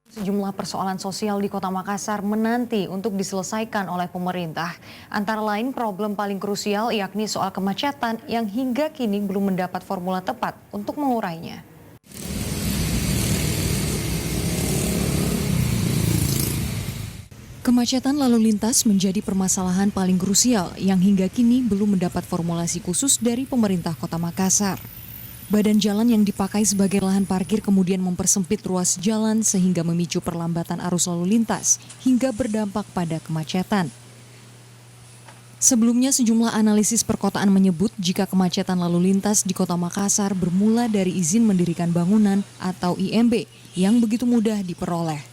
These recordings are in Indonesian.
Sejumlah persoalan sosial di Kota Makassar menanti untuk diselesaikan oleh pemerintah. Antara lain problem paling krusial yakni soal kemacetan yang hingga kini belum mendapat formula tepat untuk mengurainya. Kemacetan lalu lintas menjadi permasalahan paling krusial yang hingga kini belum mendapat formulasi khusus dari pemerintah Kota Makassar. Badan jalan yang dipakai sebagai lahan parkir kemudian mempersempit ruas jalan sehingga memicu perlambatan arus lalu lintas hingga berdampak pada kemacetan. Sebelumnya sejumlah analisis perkotaan menyebut jika kemacetan lalu lintas di Kota Makassar bermula dari izin mendirikan bangunan atau IMB yang begitu mudah diperoleh,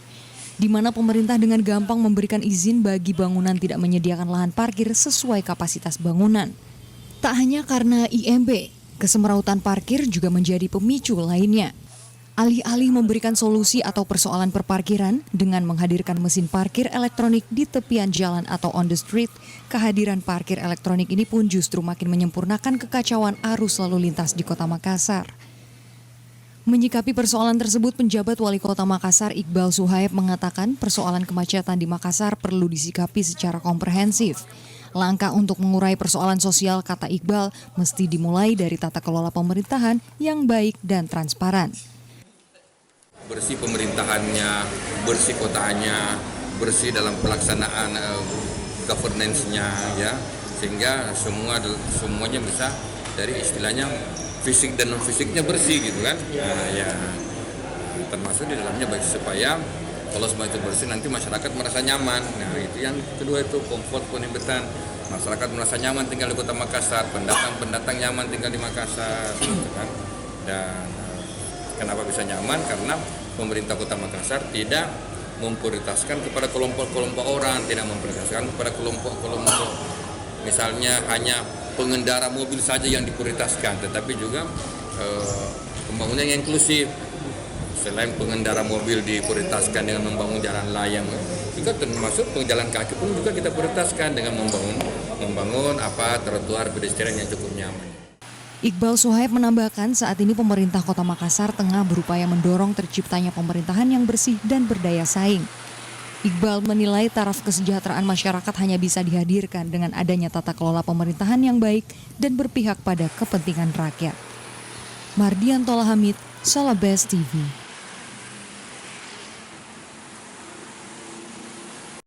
di mana pemerintah dengan gampang memberikan izin bagi bangunan tidak menyediakan lahan parkir sesuai kapasitas bangunan. Tak hanya karena IMB, kesemrautan parkir juga menjadi pemicu lainnya. Alih-alih memberikan solusi atau persoalan perparkiran dengan menghadirkan mesin parkir elektronik di tepian jalan atau on the street, kehadiran parkir elektronik ini pun justru makin menyempurnakan kekacauan arus lalu lintas di Kota Makassar. Menyikapi persoalan tersebut, penjabat Wali Kota Makassar Iqbal Suhaib mengatakan persoalan kemacetan di Makassar perlu disikapi secara komprehensif. Langkah untuk mengurai persoalan sosial, kata Iqbal, mesti dimulai dari tata kelola pemerintahan yang baik dan transparan. Bersih pemerintahannya, bersih kotanya, bersih dalam pelaksanaan governance-nya, ya, sehingga semuanya bisa dari istilahnya fisik dan non fisiknya bersih gitu kan. Nah, ya termasuk di dalamnya baik supaya kalau semua itu bersih nanti masyarakat merasa nyaman. Nah itu yang kedua itu comfort penimbetan. Masyarakat merasa nyaman tinggal di Kota Makassar, pendatang nyaman tinggal di Makassar, gitu kan. Dan kenapa bisa nyaman? Karena pemerintah Kota Makassar tidak memprioritaskan kepada kelompok-kelompok orang, tidak memprioritaskan kepada kelompok-kelompok misalnya hanya pengendara mobil saja yang diprioritaskan, tetapi juga pembangunan yang inklusif. Selain pengendara mobil diprioritaskan dengan membangun jalan layang, juga termasuk penjalan kaki pun juga kita prioritaskan dengan membangun trotoar pedestrian yang cukup nyaman. Iqbal Suhaib menambahkan saat ini pemerintah Kota Makassar tengah berupaya mendorong terciptanya pemerintahan yang bersih dan berdaya saing. Iqbal menilai taraf kesejahteraan masyarakat hanya bisa dihadirkan dengan adanya tata kelola pemerintahan yang baik dan berpihak pada kepentingan rakyat. Mardian Tola Hamid, Salabes TV.